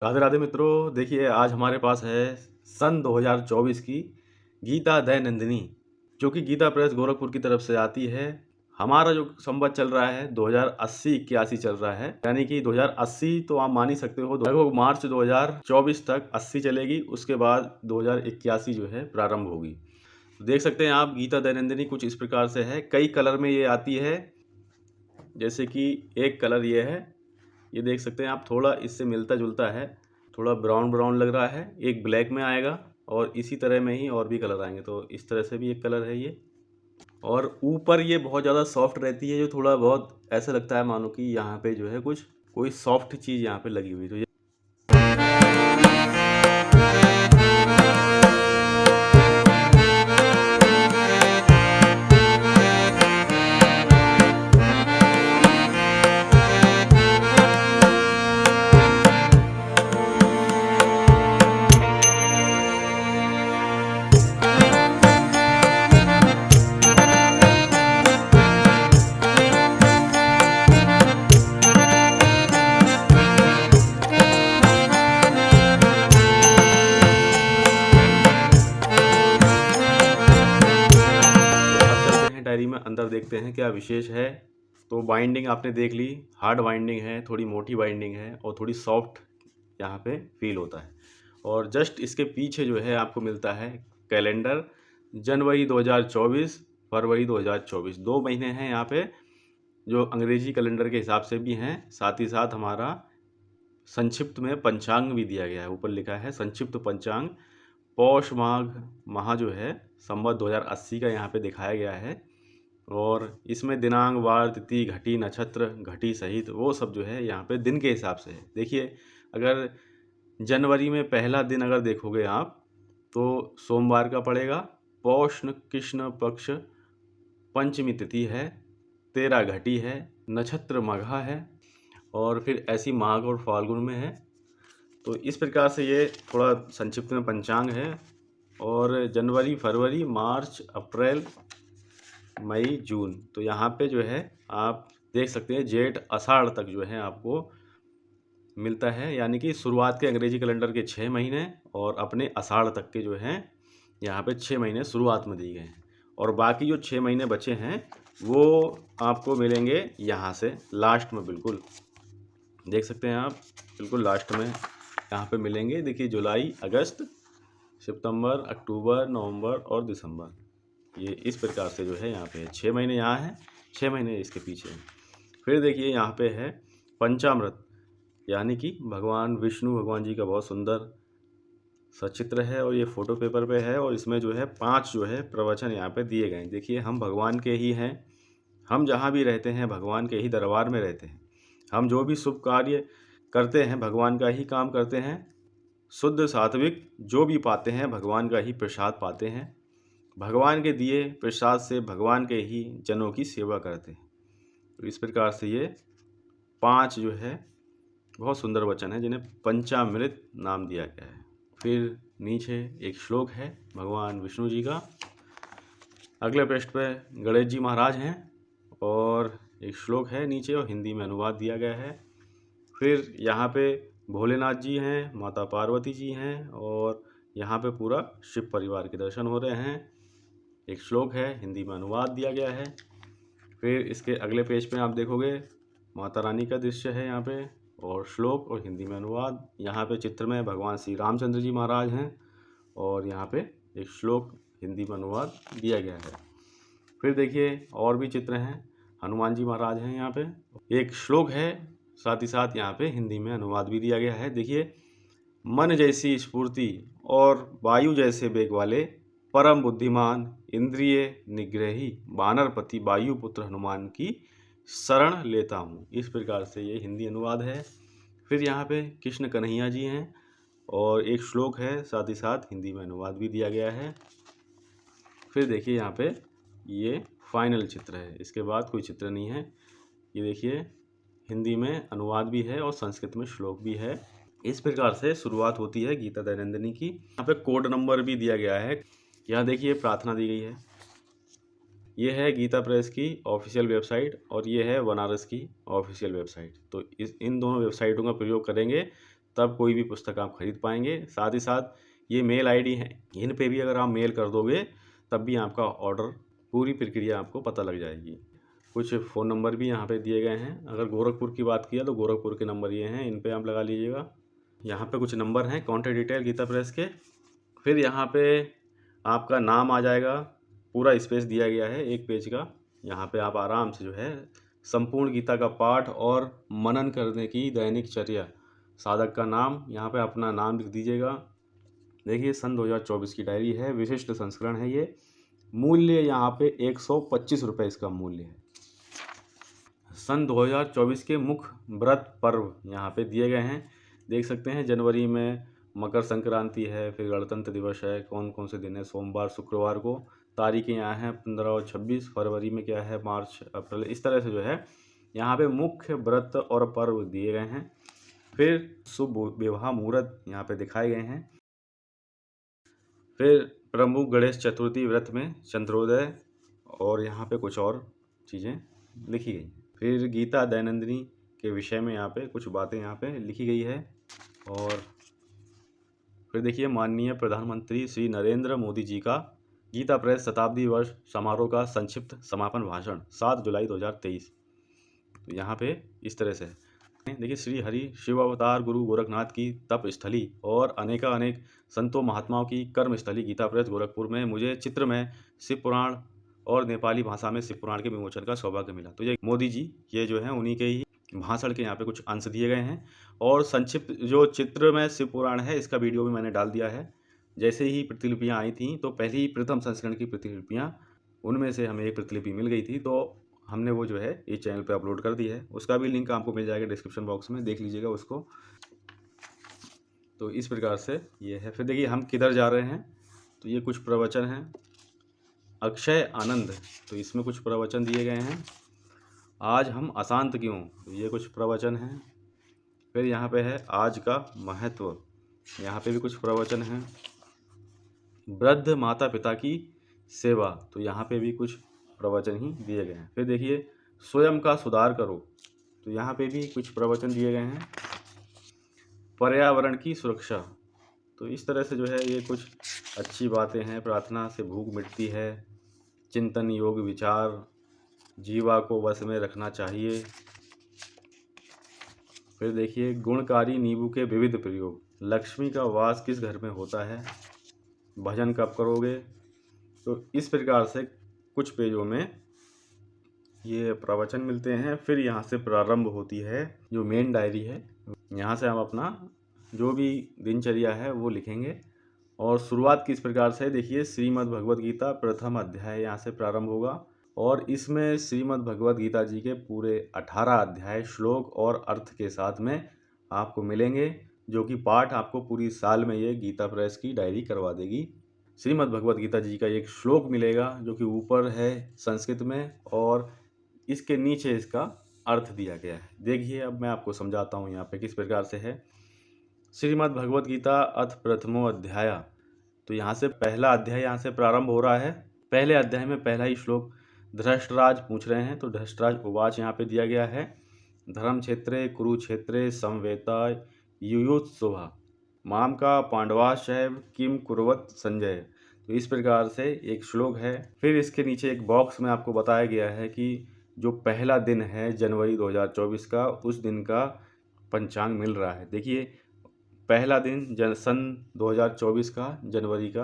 राधे राधे मित्रों, देखिए आज हमारे पास है सन 2024 की गीता दैनंदिनी, जो कि गीता प्रेस गोरखपुर की तरफ से आती है। हमारा जो संवत चल रहा है 2080-81 चल रहा है, यानी कि 2080 तो आप मान ही सकते हो, लगभग मार्च 2024 तक 80 चलेगी, उसके बाद 2081 जो है प्रारंभ होगी। तो देख सकते हैं आप, गीता दैनंदिनी कुछ इस प्रकार से है। कई कलर में ये आती है, जैसे कि एक कलर ये है, ये देख सकते हैं आप, थोड़ा इससे मिलता जुलता है, थोड़ा ब्राउन ब्राउन लग रहा है। एक ब्लैक में आएगा और इसी तरह में ही और भी कलर आएंगे, तो इस तरह से भी एक कलर है ये। और ऊपर ये बहुत ज़्यादा सॉफ्ट रहती है, जो थोड़ा बहुत ऐसा लगता है मानो कि यहाँ पे जो है कुछ कोई सॉफ्ट चीज़ यहाँ पे लगी हुई। तो ये अब चलते हैं डायरी में, अंदर देखते हैं क्या विशेष है। तो बाइंडिंग आपने देख ली, हार्ड बाइंडिंग है, थोड़ी मोटी बाइंडिंग है और थोड़ी सॉफ्ट यहाँ पे फील होता है। और जस्ट इसके पीछे जो है आपको मिलता है कैलेंडर, जनवरी 2024, फरवरी 2024, 2 महीने हैं यहाँ पे, जो अंग्रेजी कैलेंडर के हिसाब से भी हैं। साथ ही साथ हमारा संक्षिप्त में पंचांग भी दिया गया है, ऊपर लिखा है संक्षिप्त पंचांग। पौष माघ माह जो है संवत 2080 का यहाँ पे दिखाया गया है। और इसमें दिनांक, वार, तिथि, घटी, नक्षत्र, घटी सहित वो सब जो है यहाँ पे दिन के हिसाब से है। देखिए, अगर जनवरी में पहला दिन अगर देखोगे आप, तो सोमवार का पड़ेगा। पौष कृष्ण पक्ष पंचमी तिथि है, 13 घटी है, नक्षत्र मघा है, और फिर ऐसी माघ और फाल्गुन में है। तो इस प्रकार से ये थोड़ा संक्षिप्त में पंचांग है। और जनवरी, फरवरी, मार्च, अप्रैल, मई, जून, तो यहाँ पे जो है आप देख सकते हैं जेठ आषाढ़ तक जो है आपको मिलता है, यानी कि शुरुआत के अंग्रेजी कैलेंडर के 6 महीने और अपने आषाढ़ तक के जो हैं यहाँ पे 6 महीने शुरुआत में दिए गए हैं। और बाकी जो 6 महीने बचे हैं वो आपको मिलेंगे यहाँ से लास्ट में, बिल्कुल देख सकते हैं आप, बिल्कुल लास्ट में यहाँ पे मिलेंगे। देखिए, जुलाई, अगस्त, सितंबर, अक्टूबर, नवंबर और दिसंबर, ये इस प्रकार से जो है यहाँ पे 6 महीने यहाँ हैं, 6 महीने इसके पीछे हैं। फिर देखिए यहाँ पे है पंचामृत, यानी कि भगवान विष्णु भगवान जी का बहुत सुंदर सचित्र है, और ये फोटो पेपर पे है। और इसमें जो है 5 जो है प्रवचन यहाँ पे दिए गए हैं। देखिए, हम भगवान के ही हैं, हम जहाँ भी रहते हैं भगवान के ही दरबार में रहते हैं। हम जो भी शुभ कार्य करते हैं भगवान का ही काम करते हैं। शुद्ध सात्विक जो भी पाते हैं भगवान का ही प्रसाद पाते हैं। भगवान के दिए प्रसाद से भगवान के ही जनों की सेवा करते हैं। तो इस प्रकार से ये 5 जो है बहुत सुंदर वचन है, जिन्हें पंचामृत नाम दिया गया है। फिर नीचे एक श्लोक है भगवान विष्णु जी का। अगले पृष्ठ पे गणेश जी महाराज हैं और एक श्लोक है नीचे, और हिंदी में अनुवाद दिया गया है। फिर यहाँ पे भोलेनाथ जी हैं, माता पार्वती जी हैं, और यहाँ पे पूरा शिव परिवार के दर्शन हो रहे हैं। एक श्लोक है, हिंदी में अनुवाद दिया गया है। फिर इसके अगले पेज पे आप देखोगे माता रानी का दृश्य है यहाँ पे, और श्लोक और हिंदी में अनुवाद। यहाँ पे चित्र में भगवान श्री रामचंद्र जी महाराज हैं, और यहाँ पे एक श्लोक हिंदी में अनुवाद दिया गया है। फिर देखिए और भी चित्र हैं, हनुमान जी महाराज हैं यहाँ पे, एक श्लोक है, साथ ही साथ यहाँ पे हिंदी में अनुवाद भी दिया गया है। देखिए, मन जैसी स्फूर्ति और वायु जैसे वेग वाले परम बुद्धिमान इंद्रिय निग्रही वानरपति वायुपुत्र हनुमान की शरण लेता हूँ। इस प्रकार से ये हिंदी अनुवाद है। फिर यहाँ पे कृष्ण कन्हैया जी हैं और एक श्लोक है, साथ ही साथ हिंदी में अनुवाद भी दिया गया है। फिर देखिए यहाँ पे ये फाइनल चित्र है, इसके बाद कोई चित्र नहीं है। ये देखिए, हिंदी में अनुवाद भी है और संस्कृत में श्लोक भी है। इस प्रकार से शुरुआत होती है गीता दैनंदिनी की। यहाँ पे कोड नंबर भी दिया गया है। यहाँ देखिए प्रार्थना दी गई है। ये है गीता प्रेस की ऑफिशियल वेबसाइट और ये है बनारस की ऑफिशियल वेबसाइट। तो इन दोनों वेबसाइटों का प्रयोग करेंगे तब कोई भी पुस्तक आप खरीद पाएंगे। साथ ही साथ ये मेल आईडी है, इन पे भी अगर आप मेल कर दोगे तब भी आपका ऑर्डर पूरी प्रक्रिया आपको पता लग जाएगी। कुछ फ़ोन नंबर भी यहाँ पे दिए गए हैं। अगर गोरखपुर की बात किया तो गोरखपुर के नंबर ये हैं, इन पे आप लगा लीजिएगा। यहाँ पे कुछ नंबर हैं कॉन्टैक्ट डिटेल गीता प्रेस के। फिर यहाँ पे आपका नाम आ जाएगा, पूरा स्पेस दिया गया है एक पेज का। यहाँ पे आप आराम से जो है संपूर्ण गीता का पाठ और मनन करने की दैनिक चर्या, साधक का नाम, यहाँ पे अपना नाम लिख दीजिएगा। देखिए सन 2024 की डायरी है, विशिष्ट संस्करण है ये। मूल्य यहाँ पे 125 रुपये इसका मूल्य है। सन 2024 के मुख्य व्रत पर्व यहाँ पे दिए गए हैं, देख सकते हैं। जनवरी में मकर संक्रांति है, फिर गणतंत्र दिवस है, कौन कौन से दिन है, सोमवार शुक्रवार को। तारीखें यहाँ हैं 15 और 26। फरवरी में क्या है, मार्च अप्रैल, इस तरह से जो है यहाँ पे मुख्य व्रत और पर्व दिए गए हैं। फिर शुभ विवाह मुहूर्त यहाँ पे दिखाए गए हैं। फिर प्रमुख गणेश चतुर्थी व्रत में चंद्रोदय, और यहाँ पे कुछ और चीज़ें लिखी गई। फिर गीता दैनंदिनी के विषय में यहाँ पे कुछ बातें यहाँ पे लिखी गई है। और फिर देखिए माननीय प्रधानमंत्री श्री नरेंद्र मोदी जी का गीता प्रेस शताब्दी वर्ष समारोह का संक्षिप्त समापन भाषण 7 जुलाई 2023। तो यहाँ पे इस तरह से देखिए, श्री हरि शिव अवतार गुरु गोरखनाथ की तप स्थली और अनेक संतों महात्माओं की कर्म स्थली गीता प्रेस गोरखपुर में मुझे चित्र में शिव पुराण और नेपाली भाषा में शिव पुराण के विमोचन का सौभाग्य मिला। तो ये मोदी जी, ये जो है उन्हीं के ही भाषण के यहाँ पे कुछ अंश दिए गए हैं। और संक्षिप्त जो चित्र में शिव पुराण है, इसका वीडियो भी मैंने डाल दिया है। जैसे ही प्रतिलिपियाँ आई थी तो पहली प्रथम संस्करण की प्रतिलिपियाँ, उनमें से हमें एक प्रतिलिपि मिल गई थी, तो हमने वो जो है इस चैनल पे अपलोड कर दी है। उसका भी लिंक आपको मिल जाएगा डिस्क्रिप्शन बॉक्स में, देख लीजिएगा उसको। तो इस प्रकार से ये है। फिर देखिए हम किधर जा रहे हैं, तो ये कुछ प्रवचन हैं। अक्षय आनंद, तो इसमें कुछ प्रवचन दिए गए हैं। आज हम अशांत क्यों, तो ये कुछ प्रवचन हैं। फिर यहाँ पे है आज का महत्व, यहाँ पे भी कुछ प्रवचन हैं। वृद्ध माता पिता की सेवा, तो यहाँ पे भी कुछ प्रवचन ही दिए गए हैं। फिर देखिए स्वयं का सुधार करो, तो यहाँ पे भी कुछ प्रवचन दिए गए हैं। पर्यावरण की सुरक्षा, तो इस तरह से जो है ये कुछ अच्छी बातें हैं। प्रार्थना से भूख मिटती है, चिंतन योग विचार, जीवा को वश में रखना चाहिए। फिर देखिए गुणकारी नींबू के विविध प्रयोग, लक्ष्मी का वास किस घर में होता है, भजन कब करोगे। तो इस प्रकार से कुछ पेजों में ये प्रवचन मिलते हैं। फिर यहाँ से प्रारंभ होती है जो मेन डायरी है। यहाँ से हम अपना जो भी दिनचर्या है वो लिखेंगे। और शुरुआत किस प्रकार से, देखिए श्रीमद् भगवद गीता प्रथम अध्याय यहाँ से प्रारंभ होगा। और इसमें श्रीमद् भगवद गीता जी के पूरे 18 अध्याय श्लोक और अर्थ के साथ में आपको मिलेंगे, जो कि पाठ आपको पूरी साल में ये गीता प्रेस की डायरी करवा देगी। श्रीमद् भगवद गीता जी का एक श्लोक मिलेगा जो कि ऊपर है संस्कृत में, और इसके नीचे इसका अर्थ दिया गया है। देखिए अब मैं आपको समझाता हूँ यहाँ पे किस प्रकार से है। श्रीमद् भगवद गीता अथ प्रथमो अध्याय, तो यहाँ से पहला अध्याय यहाँ से प्रारंभ हो रहा है। पहले अध्याय में पहला ही श्लोक धृष्टराज पूछ रहे हैं, तो धृष्टराज उवाच यहाँ पे दिया गया है। धर्म क्षेत्रे कुरुक्षेत्रे समवेता युयुत्सुभा माम का पांडवाश्चैव किम कुर्वत संजय। तो इस प्रकार से एक श्लोक है। फिर इसके नीचे एक बॉक्स में आपको बताया गया है कि जो पहला दिन है जनवरी 2024 का, उस दिन का पंचांग मिल रहा है। देखिए पहला दिन सन 2024 का जनवरी का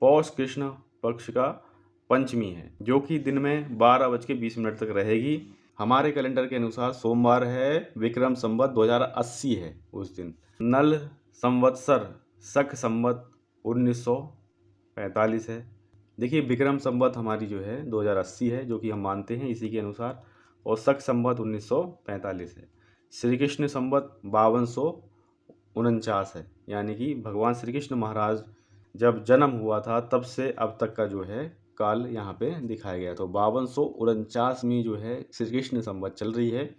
पौष कृष्ण पक्ष का पंचमी है, जो कि दिन में 12:20 तक रहेगी। हमारे कैलेंडर के अनुसार सोमवार है, विक्रम संवत 2080 है उस दिन। नल संवत्सर शक संवत 1945 है। देखिए विक्रम संवत हमारी जो है 2080 है, जो कि हम मानते हैं इसी के अनुसार, और शक संवत 1945 है। श्री कृष्ण संवत 5249 है, यानी कि भगवान श्री कृष्ण महाराज जब जन्म हुआ था तब से अब तक का जो है काल यहाँ पे दिखाया गया। तो 5249वीं जो है श्री कृष्ण संवत चल रही है।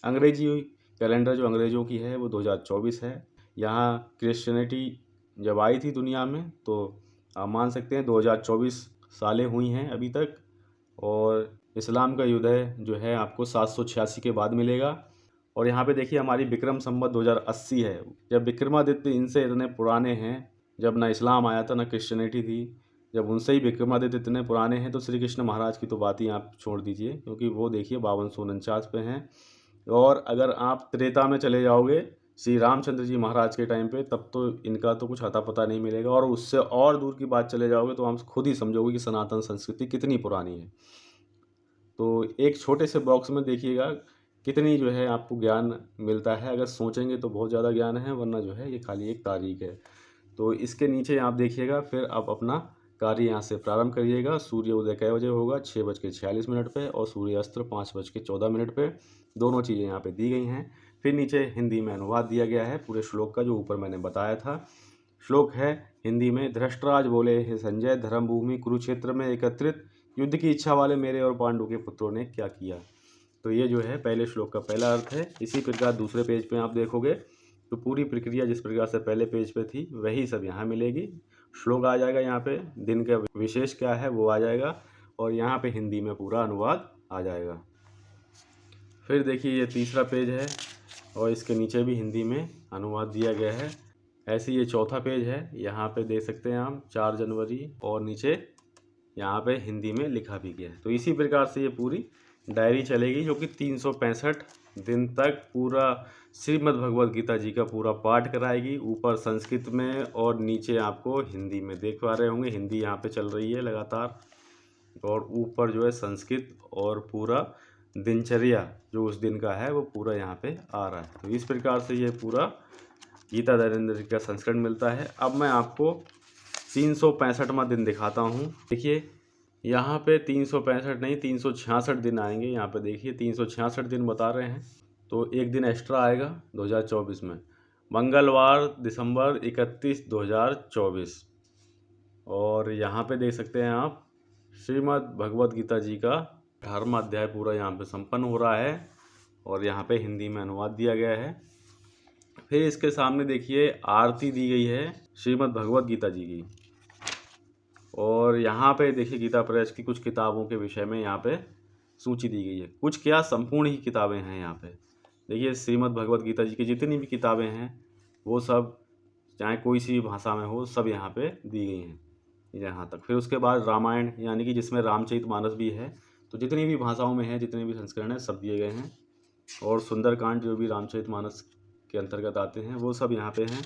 अंग्रेजी कैलेंडर जो अंग्रेज़ों की है वो 2024 है। यहाँ क्रिश्चियनिटी जब आई थी दुनिया में, तो आप मान सकते हैं 2024 सालें हुई हैं अभी तक। और इस्लाम का उदय जो है आपको 786 के बाद मिलेगा। और यहाँ पे देखिए हमारी विक्रम संवत 2080 है। जब विक्रमादित्य इनसे इतने पुराने हैं, जब ना इस्लाम आया था ना क्रिश्चियनिटी थी, जब उनसे ही विक्रमादित्य इतने पुराने हैं तो श्री कृष्ण महाराज की तो बात ही आप छोड़ दीजिए, क्योंकि वो देखिए 5249 पे हैं। और अगर आप त्रेता में चले जाओगे श्री रामचंद्र जी महाराज के टाइम पे, तब तो इनका तो कुछ अता पता नहीं मिलेगा। और उससे और दूर की बात चले जाओगे तो हम खुद ही समझोगे कि सनातन संस्कृति कितनी पुरानी है। तो एक छोटे से बॉक्स में देखिएगा कितनी जो है आपको ज्ञान मिलता है। अगर सोचेंगे तो बहुत ज़्यादा ज्ञान है, वरना जो है ये खाली एक तारीख है। तो इसके नीचे आप देखिएगा, फिर आप अपना कार्य यहाँ से प्रारंभ करिएगा। सूर्य उदय कै बजे होगा? 6:46 पे, और सूर्यास्त 5:14 पे। दोनों चीज़ें यहाँ पे दी गई हैं। फिर नीचे हिंदी में अनुवाद दिया गया है पूरे श्लोक का, जो ऊपर मैंने बताया था। श्लोक है हिंदी में। धृष्टराज बोले, हे संजय, धर्मभूमि कुरुक्षेत्र में एकत्रित युद्ध की इच्छा वाले मेरे और पांडु के पुत्रों ने क्या किया। तो ये जो है पहले श्लोक का पहला अर्थ है। इसी प्रकार दूसरे पेज पे आप देखोगे तो पूरी प्रक्रिया जिस प्रकार से पहले पेज पे थी वही सब यहाँ मिलेगी। श्लोक आ जाएगा यहाँ पे, दिन का विशेष क्या है वो आ जाएगा, और यहाँ पे हिंदी में पूरा अनुवाद आ जाएगा। फिर देखिए ये तीसरा पेज है, और इसके नीचे भी हिंदी में अनुवाद दिया गया है। ऐसे ये चौथा पेज है, यहाँ पे देख सकते हैं हम 4 जनवरी, और नीचे यहाँ पे हिंदी में लिखा भी गया है। तो इसी प्रकार से ये पूरी डायरी चलेगी, जो कि 365 दिन तक पूरा श्रीमद् भगवद गीता जी का पूरा पाठ कराएगी। ऊपर संस्कृत में और नीचे आपको हिंदी में देख पा रहे होंगे, हिंदी यहाँ पे चल रही है लगातार, और ऊपर जो है संस्कृत, और पूरा दिनचर्या जो उस दिन का है वो पूरा यहाँ पे आ रहा है। तो इस प्रकार से ये पूरा गीता दैनंदिनी का संस्करण मिलता है। अब मैं आपको 365वां दिन दिखाता हूँ। देखिए यहाँ पे 365 नहीं 366 दिन आएंगे। यहाँ पे देखिए 366 दिन बता रहे हैं, तो एक दिन एक्स्ट्रा आएगा 2024 में, मंगलवार दिसंबर 31, 2024। और यहाँ पे देख सकते हैं आप श्रीमद् भगवद गीता जी का 18वां अध्याय पूरा यहाँ पे संपन्न हो रहा है, और यहाँ पे हिंदी में अनुवाद दिया गया है। फिर इसके सामने देखिए आरती दी गई है श्रीमद् भगवद गीता जी की, और यहाँ पे देखिए गीता प्रेस की कुछ किताबों के विषय में यहाँ पे सूची दी गई है। कुछ क्या, संपूर्ण ही किताबें हैं यहाँ पे। देखिए श्रीमद् भगवद गीता जी की जितनी भी किताबें हैं वो सब, चाहे कोई सी भी भाषा में हो, सब यहाँ पे दी गई हैं यहाँ तक। फिर उसके बाद रामायण, यानी कि जिसमें रामचरितमानस भी है, तो जितनी भी भाषाओं में है, जितने भी संस्करण हैं, सब दिए गए हैं। और सुंदरकांड जो भी रामचरितमानस के अंतर्गत आते हैं वो सब यहाँ पे हैं।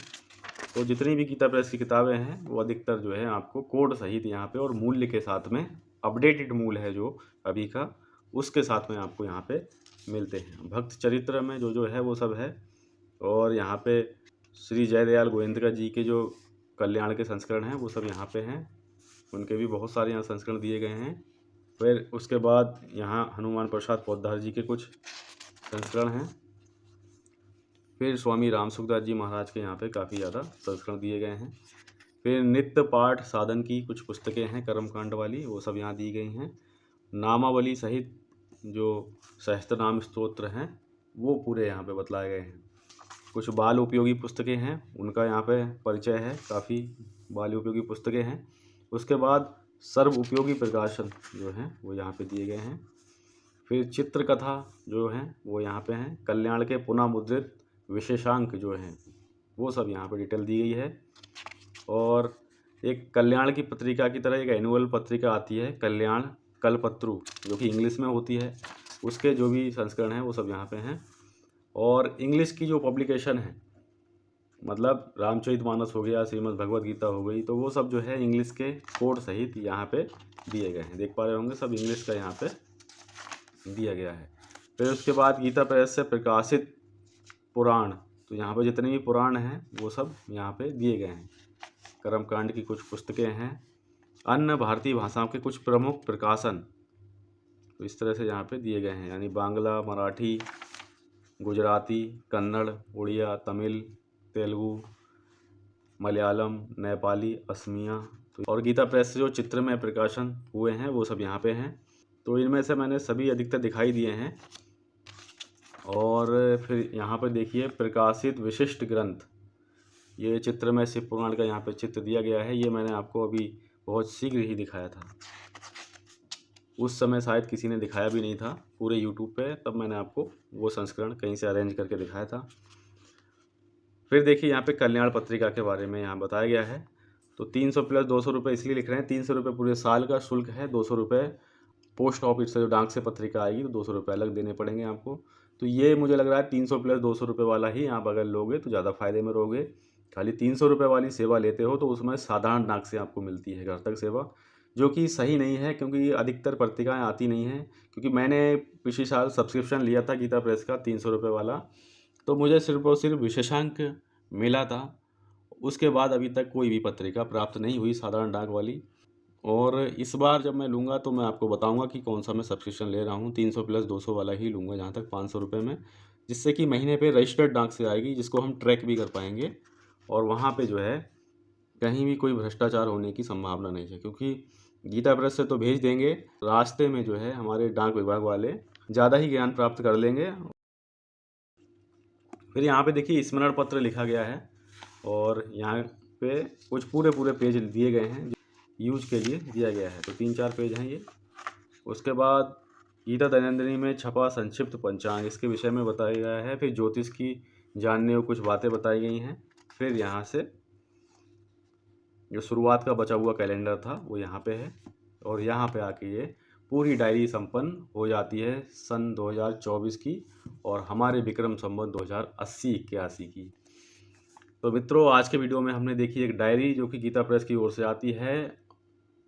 तो जितनी भी गीता प्रेस की किताबें हैं वो अधिकतर जो है आपको कोड सहित यहाँ पे और मूल्य के साथ में, अपडेटेड मूल्य है जो अभी का, उसके साथ में आपको यहाँ पे मिलते हैं। भक्त चरित्र में जो है वो सब है। और यहाँ पे श्री जयदयाल गोविंदका जी के जो कल्याण के संस्करण हैं वो सब यहाँ पे हैं, उनके भी बहुत सारे यहाँ संस्करण दिए गए हैं। फिर उसके बाद यहाँ हनुमान प्रसाद पोद्दार जी के कुछ संस्करण हैं। फिर स्वामी राम सुखदास जी महाराज के यहाँ पे काफ़ी ज़्यादा संस्करण दिए गए हैं। फिर नित्य पाठ साधन की कुछ पुस्तकें हैं कर्मकांड वाली, वो सब यहाँ दी गई हैं। नामावली सहित जो सहस्त्रनाम स्तोत्र हैं वो पूरे यहाँ पे बतलाए गए हैं। कुछ बाल उपयोगी पुस्तकें हैं, उनका यहाँ पे परिचय है, काफ़ी बाल उपयोगी पुस्तकें हैं। उसके बाद सर्व उपयोगी प्रकाशन जो हैं वो यहाँ पे दिए गए हैं। फिर चित्रकथा जो हैं वो यहाँ पे हैं। कल्याण के पुनः मुद्रित विशेषांक जो हैं वो सब यहाँ पे डिटेल दी गई है। और एक कल्याण की पत्रिका की तरह एक एनुअल पत्रिका आती है, कल्याण कलपत्रु, जो कि इंग्लिश में होती है, उसके जो भी संस्करण हैं वो सब यहाँ पे हैं। और इंग्लिश की जो पब्लिकेशन है, मतलब रामचरितमानस हो गया, श्रीमद् भगवद गीता हो गई, तो वो सब जो है इंग्लिश के कोड सहित यहाँ पे दिए गए हैं। देख पा रहे होंगे सब इंग्लिश का यहाँ पे दिया गया है। फिर उसके बाद गीता प्रेस से प्रकाशित पुराण, तो यहाँ पे जितने भी पुराण हैं वो सब यहाँ पे दिए गए हैं। कर्मकांड की कुछ पुस्तकें हैं। अन्य भारतीय भाषाओं के कुछ प्रमुख प्रकाशन तो इस तरह से यहाँ पे दिए गए हैं, यानी बांग्ला, मराठी, गुजराती, कन्नड़, उड़िया, तमिल, तेलुगु, मलयालम, नेपाली, असमिया। तो और गीता प्रेस से जो चित्रमय प्रकाशन हुए हैं वो सब यहाँ पे हैं। तो इनमें से मैंने सभी अधिकतर दिखाई दिए हैं। और फिर यहाँ पे देखिए प्रकाशित विशिष्ट ग्रंथ, ये चित्रमय शिव पुराण का यहाँ पे चित्र दिया गया है। ये मैंने आपको अभी बहुत शीघ्र ही दिखाया था। उस समय शायद किसी ने दिखाया भी नहीं था पूरे यूट्यूब पे, तब मैंने आपको वो संस्करण कहीं से अरेंज करके दिखाया था। फिर देखिए यहाँ पे कल्याण पत्रिका के बारे में यहाँ बताया गया है। तो 300 प्लस 200 रुपये इसलिए लिख रहे हैं, 300 रुपये पूरे साल का शुल्क है, 200 रुपये पोस्ट ऑफिस से जो डाक से पत्रिका आएगी तो 200 रुपये अलग देने पड़ेंगे आपको। तो ये मुझे लग रहा है 300 प्लस 200 रुपये वाला ही आप अगर लोगे तो ज़्यादा फ़ायदे में रहोगे। खाली 300 रुपये वाली सेवा लेते हो तो उसमें साधारण डाक से आपको मिलती है घर तक सेवा, जो कि सही नहीं है क्योंकि अधिकतर पत्रिकाएँ आती नहीं हैं। क्योंकि मैंने पिछले साल सब्सक्रिप्शन लिया था गीता प्रेस का 300 रुपये वाला, तो मुझे सिर्फ और सिर्फ विशेषांक मिला था। उसके बाद अभी तक कोई भी पत्रिका प्राप्त नहीं हुई साधारण डाक वाली। और इस बार जब मैं लूँगा तो मैं आपको बताऊँगा कि कौन सा मैं सब्सक्रिप्शन ले रहा हूँ। 300 प्लस 200 वाला ही लूँगा जहाँ तक 500 रुपये में, जिससे कि महीने पे रजिस्टर्ड डाक से आएगी, जिसको हम ट्रैक भी कर पाएंगे। और वहाँ पे जो है कहीं भी कोई भ्रष्टाचार होने की संभावना नहीं है, क्योंकि गीता प्रेस से तो भेज देंगे, रास्ते में जो है हमारे डाक विभाग वाले ज़्यादा ही ज्ञान प्राप्त कर लेंगे। फिर यहाँ पे देखिए स्मरण पत्र लिखा गया है और यहाँ पे कुछ पूरे पेज दिए गए हैं यूज के लिए दिया गया है। तो 3-4 पेज हैं ये। उसके बाद गीता दैनंदिनी में छपा संक्षिप्त पंचांग, इसके विषय में बताया गया है। फिर ज्योतिष की जानने को कुछ बातें बताई गई हैं। फिर यहाँ से जो शुरुआत का बचा हुआ कैलेंडर था वो यहाँ पे है, और यहाँ पे आके ये पूरी डायरी संपन्न हो जाती है सन 2024 की और हमारे विक्रम संवत 2080-81 की। तो मित्रों, आज के वीडियो में हमने देखी एक डायरी जो कि गीता प्रेस की ओर से आती है।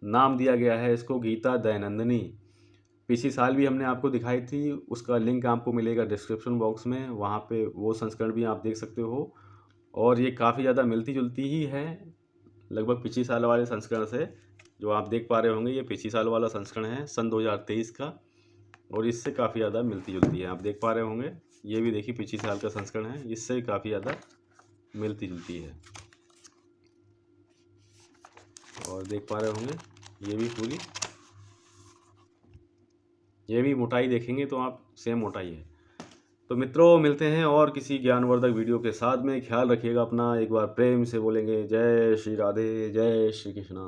नाम दिया गया है इसको गीता दैनंदिनी। पिछले साल भी हमने आपको दिखाई थी, उसका लिंक आपको मिलेगा डिस्क्रिप्शन बॉक्स में, वहाँ पे वो संस्करण भी आप देख सकते हो। और ये काफ़ी ज़्यादा मिलती जुलती ही है लगभग पिछले साल वाले संस्करण से। जो आप देख पा रहे होंगे ये पिछले साल वाला संस्करण है सन 2023 का, और इससे काफ़ी ज़्यादा मिलती जुलती है। आप देख पा रहे होंगे ये भी देखिए पिछले साल का संस्करण है, इससे काफ़ी ज़्यादा मिलती जुलती है। और देख पा रहे होंगे ये भी मोटाई देखेंगे तो आप सेम मोटाई है। तो मित्रों, मिलते हैं और किसी ज्ञानवर्धक वीडियो के साथ में। ख्याल रखिएगा अपना। एक बार प्रेम से बोलेंगे जय श्री राधे, जय श्री कृष्णा।